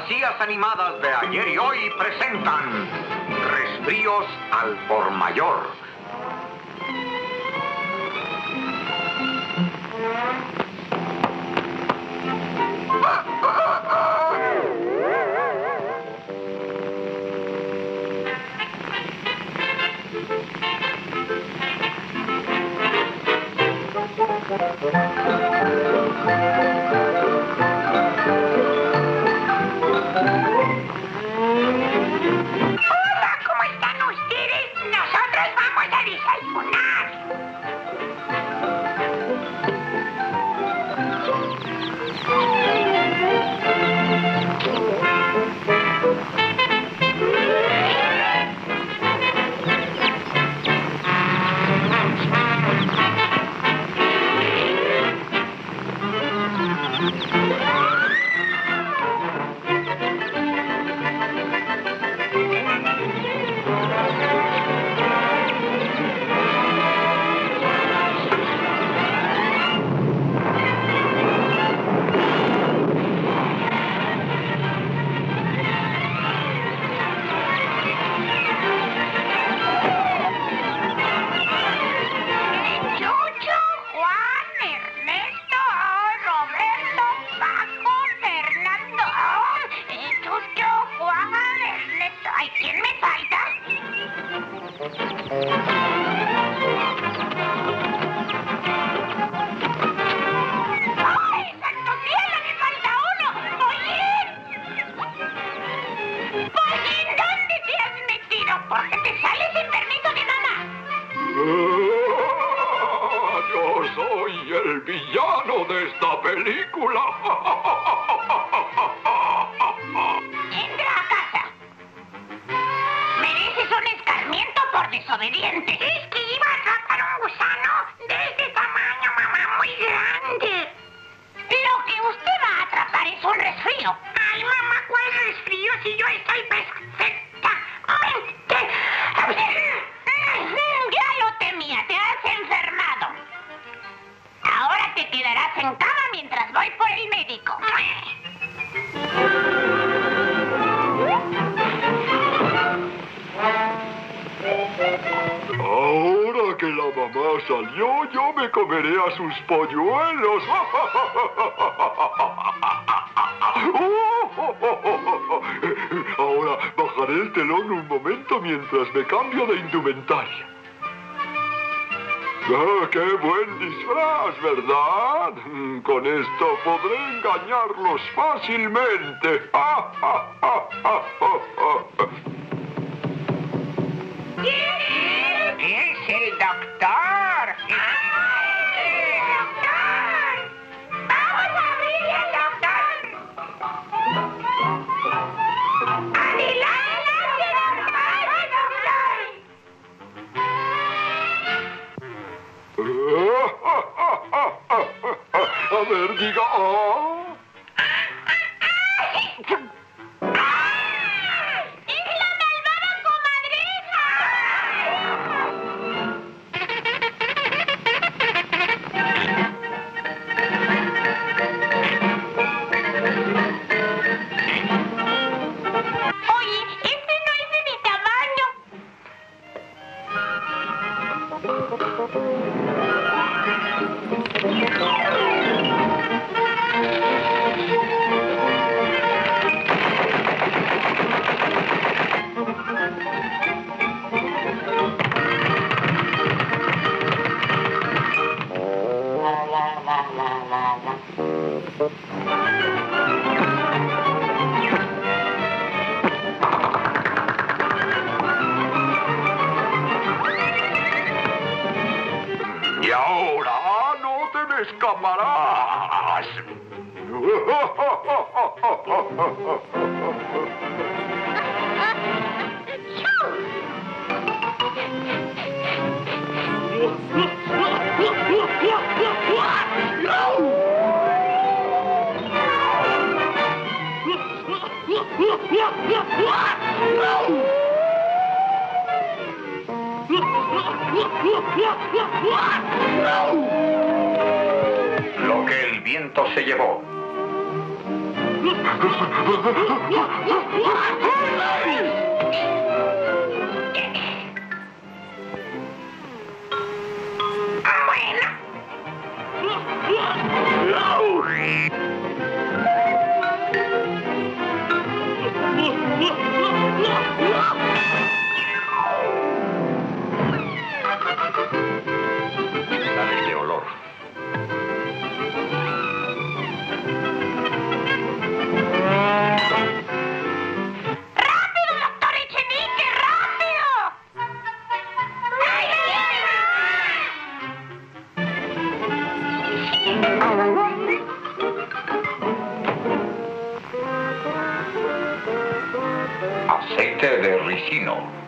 fantasías animadas de ayer y hoy presentan Resfríos al por mayor. Yo soy el villano de esta película. Entra a casa. Mereces un escarmiento por desobediente. Es que iba a atrapar un gusano de este tamaño, mamá, muy grande. Lo que usted va a atrapar es un resfrío. Ay, mamá, ¿cuál resfrío si yo estoy perfectamente? Ya lo temía, te has enfermado. Ahora te quedarás en cama mientras voy por el médico. Ahora que la mamá salió, yo me comeré a sus polluelos. Ahora bajaré el telón un momento mientras me cambio de indumentaria. ¡Ah, qué buen disfraz, ¿verdad? Con esto podré engañarlos fácilmente. ¡Es el doctor! ¡Ay, doctor! ¡Vamos a abrirle al doctor! ¡Adelante, doctor! A ver, diga... ¡Oh! Y ahora no te me escaparás. Lo que el viento se llevó. Dale de olor. ¡Rápido, doctor Echenique! ¡Rápido! ¡Ay, Aceite de ricino.